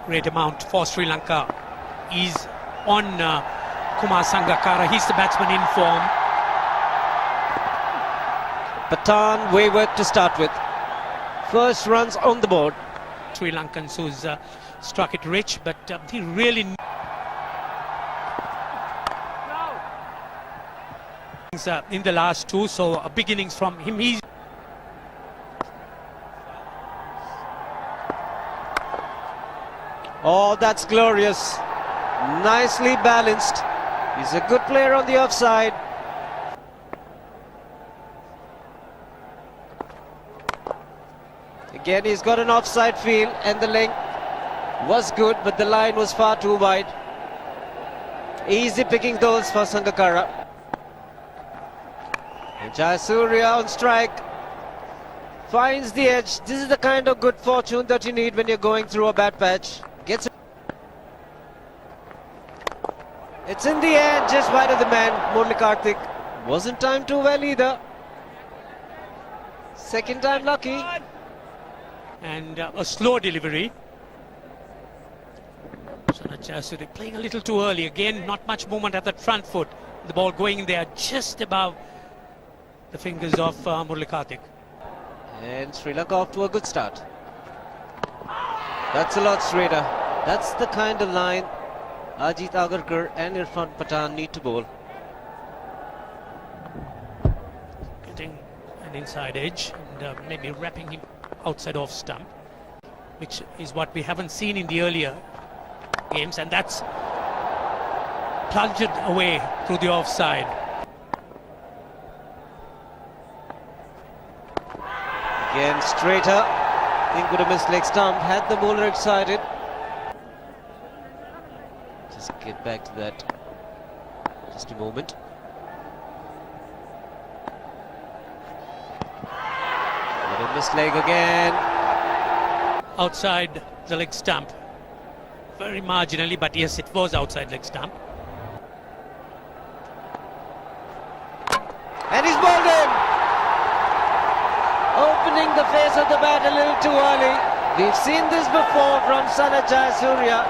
Great amount for Sri Lanka is on Kumar Sangakkara. He's the batsman in form. Pathan wayward to start with. First runs on the board. Sri Lankans who's struck it rich, but he really in the last two, so beginnings from him. He's Oh, that's glorious. Nicely balanced. He's a good player on the offside. Again, he's got an offside feel, and the length was good, but the line was far too wide. Easy picking those for Sangakkara. And Jayasuriya on strike. Finds the edge. This is the kind of good fortune that you need when you're going through a bad patch. Gets it. It's in the air, just wide of the man. Murali Karthik wasn't timed too well either. Second time lucky. And a slow delivery. Jayasuriya playing a little too early. Again, not much movement at that front foot. The ball going in there just above the fingers of Murali Karthik. And Sri Lanka off to a good start. That's a lot straighter. That's the kind of line Ajit Agarkar and Irfan Pathan need to bowl. Getting an inside edge and maybe wrapping him outside off stump, which is what we haven't seen in the earlier games, and that's plunged away through the offside. Again straighter. I think would have missed leg stump had the bowler excited. Just get back to that. Just a moment. Would have missed leg again. Outside the leg stump. Very marginally, but yes, it was outside leg stump. And he's bowled him! Opening the face of the bat a little too early. We've seen this before from Sana Jayasuriya.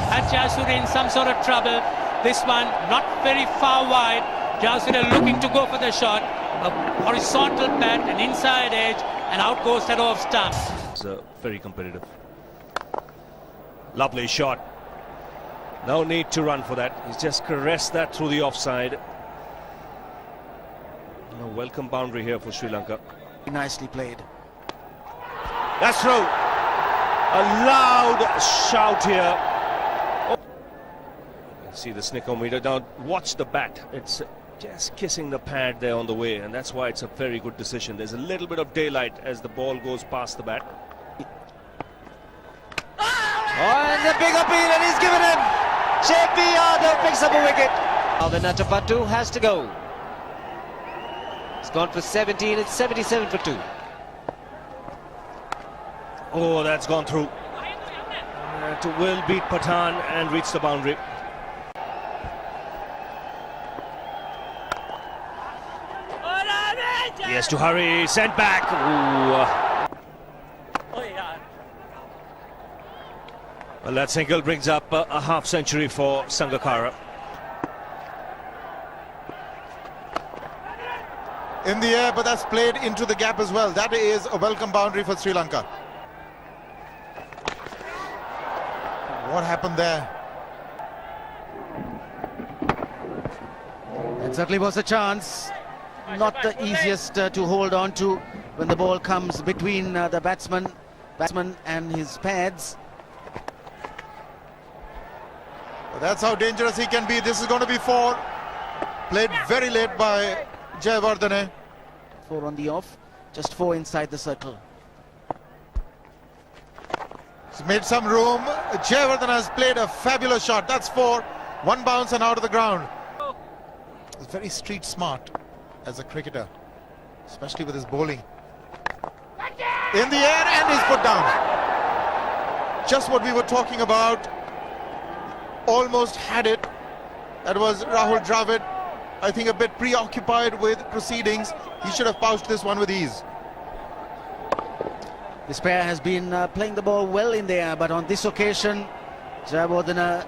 Had Jayasuriya in some sort of trouble. This one not very far wide. Jayasuriya looking to go for the shot. A horizontal bat, an inside edge, and out goes that off stump. It's very competitive. Lovely shot. No need to run for that. He's just caressed that through the offside. A welcome boundary here for Sri Lanka. Nicely played. That's through. A loud shout here. Oh. See the snickometer. Now watch the bat. It's just kissing the pad there on the way, and that's why it's a very good decision. There's a little bit of daylight as the ball goes past the bat. Oh, and the big appeal, and he's given him. JP Yadav picks up a wicket. Now the Natapattu has to go. It's gone for 17, it's 77 for 2. Oh, that's gone through. To will beat Pathan and reach the boundary. He has to hurry, sent back. Ooh. Well, that single brings up a half century for Sangakkara. In the air, but that's played into the gap as well. That is a welcome boundary for Sri Lanka. What happened there? It certainly was a chance. Not the easiest to hold on to when the ball comes between the batsman and his pads. But that's how dangerous he can be. This is going to be 4. Played very late by Jayawardene. 4 on the off, just 4 inside the circle. He's made some room. Jayawardene has played a fabulous shot. That's 4. 1 bounce and out of the ground. He's very street smart as a cricketer, especially with his bowling. In the air, and he's put down. Just what we were talking about. Almost had it. That was Rahul Dravid. I think a bit preoccupied with proceedings. He should have pouched this one with ease. This pair has been playing the ball well in the air, but on this occasion, Jayawardene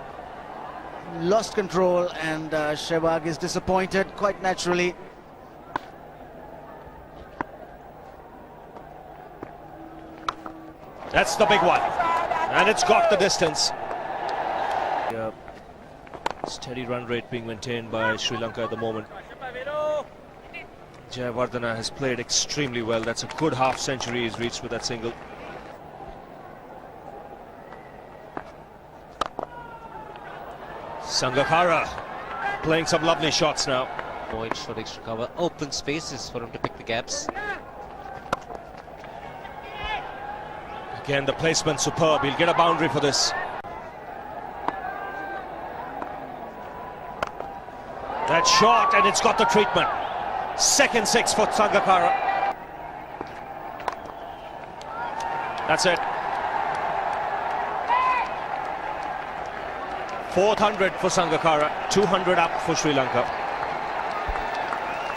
lost control, and Sehwag is disappointed quite naturally. That's the big one, and it's got the distance. Steady run rate being maintained by Sri Lanka at the moment. Jayawardene has played extremely well. That's a good half century he's reached with that single. Sangakkara playing some lovely shots now. Void for extra cover. Open spaces for him to pick the gaps. Again, the placement superb. He'll get a boundary for this. That shot, and it's got the treatment. Second six for Sangakkara. That's it. 400 for Sangakkara, 200 up for Sri Lanka.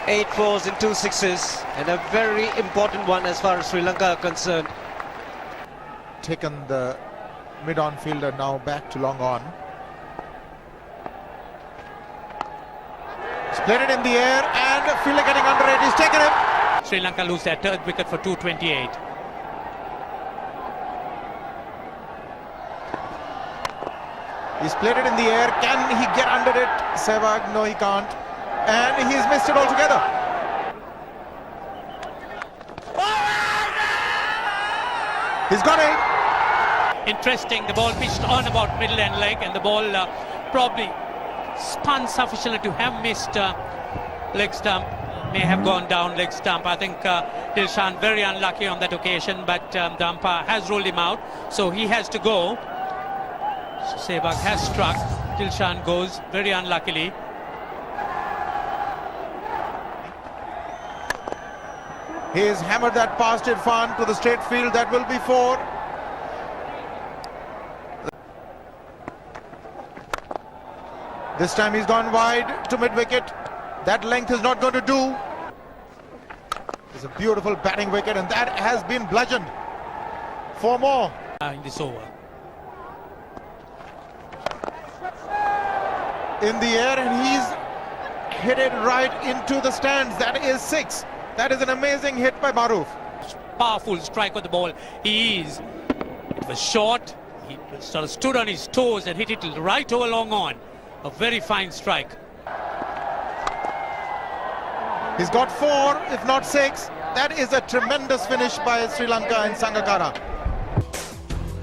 8 fours and 2 sixes, and a very important one as far as Sri Lanka are concerned. Taken the mid-on fielder now back to long on. He's played it in the air, and the fielder getting under it. He's taken him. Sri Lanka lose their third wicket for 228. He's played it in the air. Can he get under it? Sehwag, no, he can't. And he's missed it altogether. He's got it. Interesting, the ball pitched on about middle end leg, and the ball probably spun sufficiently to have missed leg stump. May have gone down leg stump. I think Dilshan very unlucky on that occasion, but the umpire has ruled him out, so he has to go. Sehwag has struck. Dilshan goes very unluckily. He's hammered that past Irfan to the straight field. That will be 4. This time he's gone wide to mid-wicket. That length is not going to do. It's a beautiful batting wicket, and that has been bludgeoned. 4 more. In this over. In the air, and he's hit it right into the stands. That is 6. That is an amazing hit by Maruf. Powerful strike with the ball. It was short. He sort of stood on his toes and hit it right over long on. A very fine strike. He's got 4, if not 6. That is a tremendous finish by Sri Lanka and Sangakkara.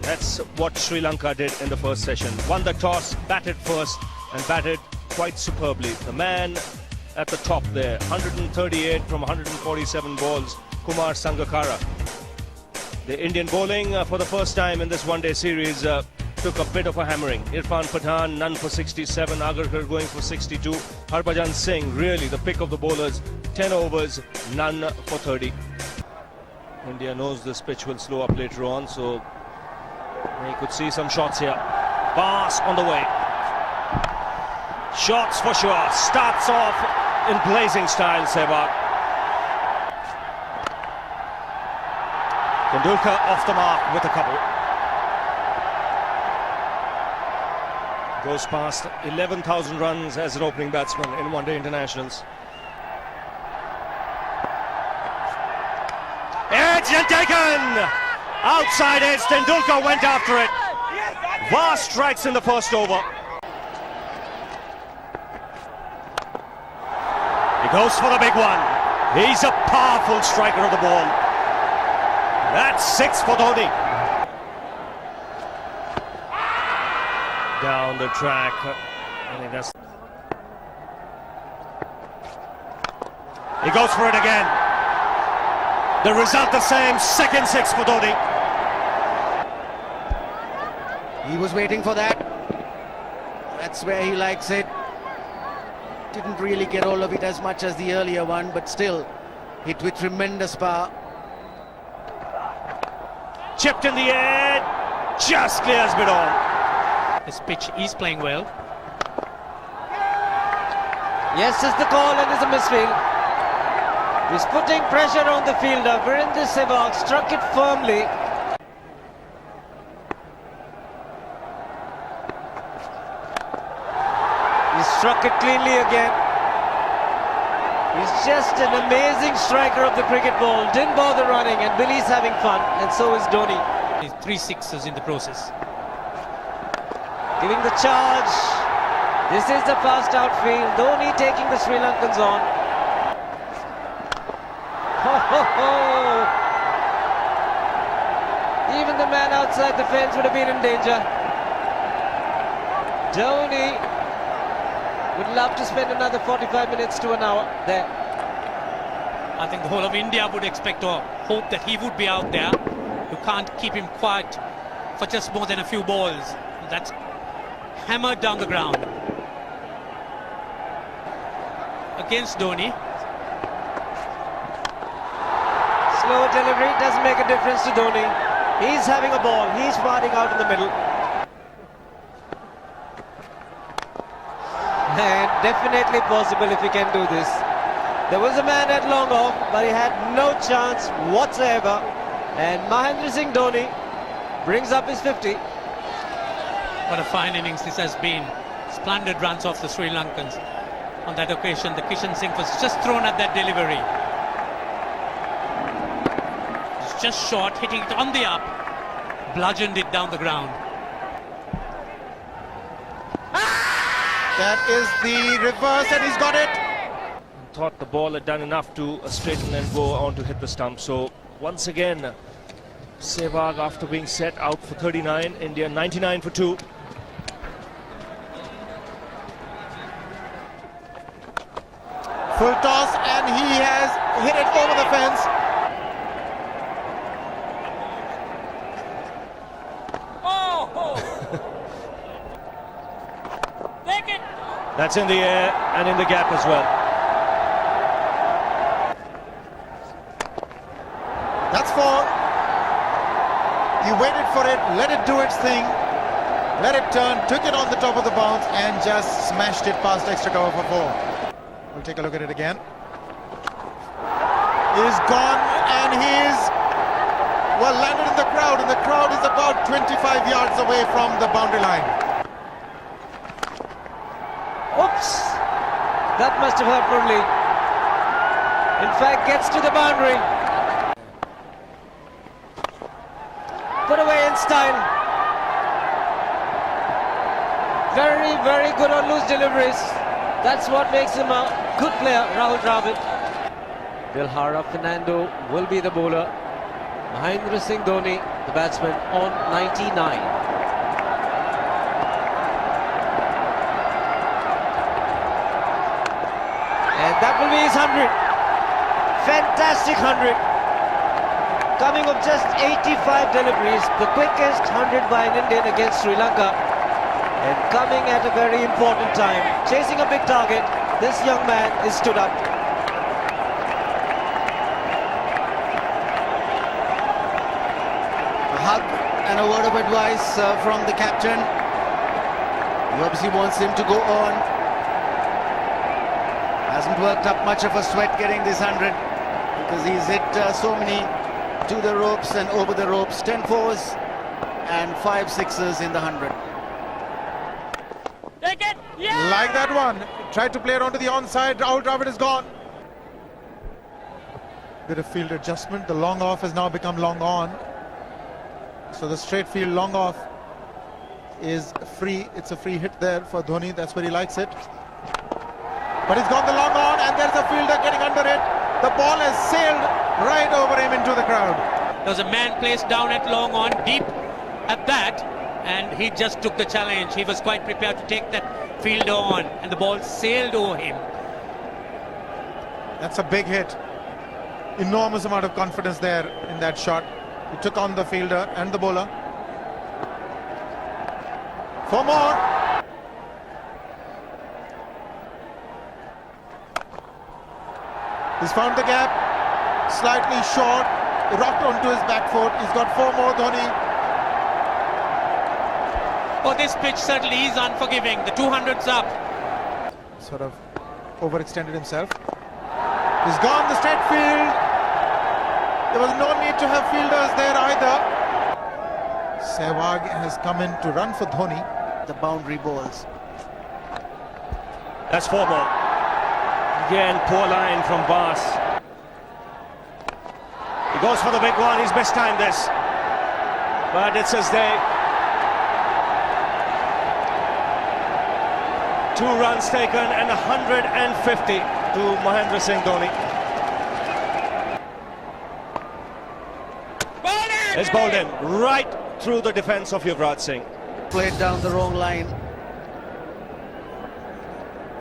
That's what Sri Lanka did in the first session. Won the toss, batted first, and batted quite superbly. The man at the top there, 138 from 147 balls, Kumar Sangakkara. The Indian bowling for the first time in this one-day series took a bit of a hammering. Irfan Pathan, none for 67, Agarkar going for 62. Harbhajan Singh, really the pick of the bowlers, 10 overs, none for 30. India knows this pitch will slow up later on, so we could see some shots here. Bas on the way. Shots for sure. Starts off in blazing style, Sehwag. Tendulkar off the mark with a couple. Goes past 11,000 runs as an opening batsman in one-day internationals. Edge and taken! Outside edge, Tendulkar went after it. Vast strikes in the first over. He goes for the big one. He's a powerful striker of the ball. That's 6 for Dhoni. Down the track. I think that's... He goes for it again. The result the same. Second 6 for Dhoni. He was waiting for that. That's where he likes it. Didn't really get all of it as much as the earlier one, but still hit with tremendous power. Chipped in the air, just clears mid on. This pitch is playing well. Yes is the call, and is a misfield. He's putting pressure on the fielder. Virendra Sehwag struck it firmly. Struck it cleanly again. He's just an amazing striker of the cricket ball. Didn't bother running, and Billy's having fun, and so is Dhoni. He's 3 sixes in the process. Giving the charge. This is the fast outfield. Dhoni taking the Sri Lankans on. Ho, ho, ho. Even the man outside the fence would have been in danger. Dhoni would love to spend another 45 minutes to an hour there. I think the whole of India would expect or hope that he would be out there. You can't keep him quiet for just more than a few balls. That's hammered down the ground. Against Dhoni. Slow delivery doesn't make a difference to Dhoni. He's having a ball. He's firing out in the middle. And definitely possible if he can do this. There was a man at long off, but he had no chance whatsoever. And Mahendra Singh Dhoni brings up his 50. What a fine innings this has been. Splendid runs off the Sri Lankans. On that occasion, the Kishan Singh was just thrown at that delivery. It's just short, hitting it on the up, bludgeoned it down the ground. That is the reverse, and he's got it. Thought the ball had done enough to straighten and go on to hit the stump. So once again, Sehwag, after being set, out for 39. India 99 for 2. Full toss, and he has hit it over the fence. That's in the air and in the gap as well. That's 4. He waited for it, let it do its thing, let it turn, took it on the top of the bounce, and just smashed it past extra cover for 4. We'll take a look at it again. He's gone, and he's landed in the crowd, and the crowd is about 25 yards away from the boundary line. Oops! That must have hurt Murli. In fact, gets to the boundary. Put away in style. Very, very good on loose deliveries. That's what makes him a good player, Rahul Dravid. Dilhara Fernando will be the bowler. Mahendra Singh Dhoni, the batsman, on 99. And that will be his 100. Fantastic 100. Coming of just 85 deliveries, the quickest 100 by an Indian against Sri Lanka. And coming at a very important time. Chasing a big target, this young man is stood up. A hug and a word of advice from the captain. He obviously wants him to go on. Hasn't worked up much of a sweat getting this 100 because he's hit so many to the ropes and over the ropes. 10 fours and 5 sixes in the 100. Take it! Yeah! Like that one. Tried to play it onto the onside. Rahul Dravid is gone. Bit of field adjustment. The long off has now become long on. So the straight field long off is free. It's a free hit there for Dhoni. That's where he likes it. But he's got the long on, and there's a fielder getting under it. The ball has sailed right over him into the crowd. There was a man placed down at long on, deep at that, and he just took the challenge. He was quite prepared to take that fielder on, and the ball sailed over him. That's a big hit. Enormous amount of confidence there in that shot. He took on the fielder and the bowler. 4 more. He's found the gap, slightly short, rocked onto his back foot. He's got 4 more, Dhoni. Oh, this pitch certainly is unforgiving. The 200's up. Sort of overextended himself. He's gone the straight field. There was no need to have fielders there either. Sehwag has come in to run for Dhoni. The boundary balls. That's 4 more. Again, poor line from Bas. He goes for the big one. He's mistimed this. But it's as they... 2 runs taken and 150 to Mahendra Singh Dhoni. It's bowled in right through the defence of Yuvraj Singh. Played down the wrong line.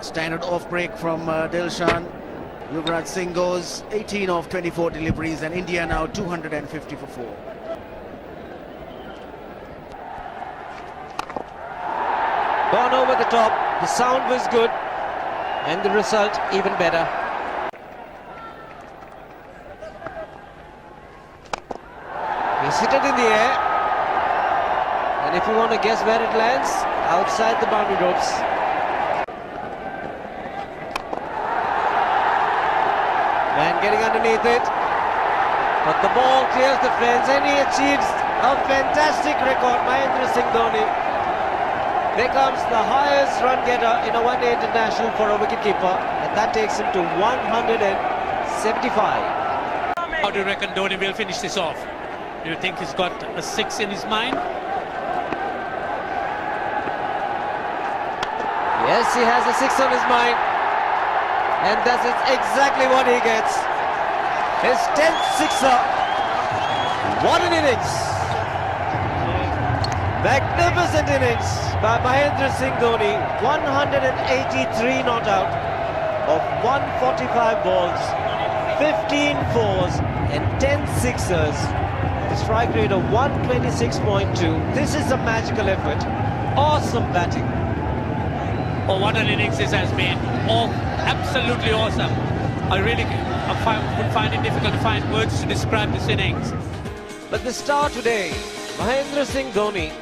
Standard off break from Dilshan. Yuvraj Singh goes 18 of 24 deliveries and India now 250 for 4. Gone over the top. The sound was good and the result even better. He's hit it in the air, and if you want to guess where it lands, outside the boundary ropes. Man getting underneath it, but the ball clears the fence and he achieves a fantastic record. Mahendra Singh Dhoni becomes the highest run getter in a one-day international for a wicketkeeper, and that takes him to 175. How do you reckon Dhoni will finish this off? Do you think he's got a 6 in his mind? Yes, he has a 6 on his mind, and that's exactly what he gets. His 10th sixer. What an innings! Magnificent innings by Mahendra Singh Dhoni. 183 not out of 145 balls, 15 fours and 10 sixers. A strike rate of 126.2. This is a magical effort. Awesome batting. Oh, what an innings this has been. Oh, absolutely awesome. I really would find it difficult to find words to describe this innings. But the star today, Mahendra Singh Dhoni.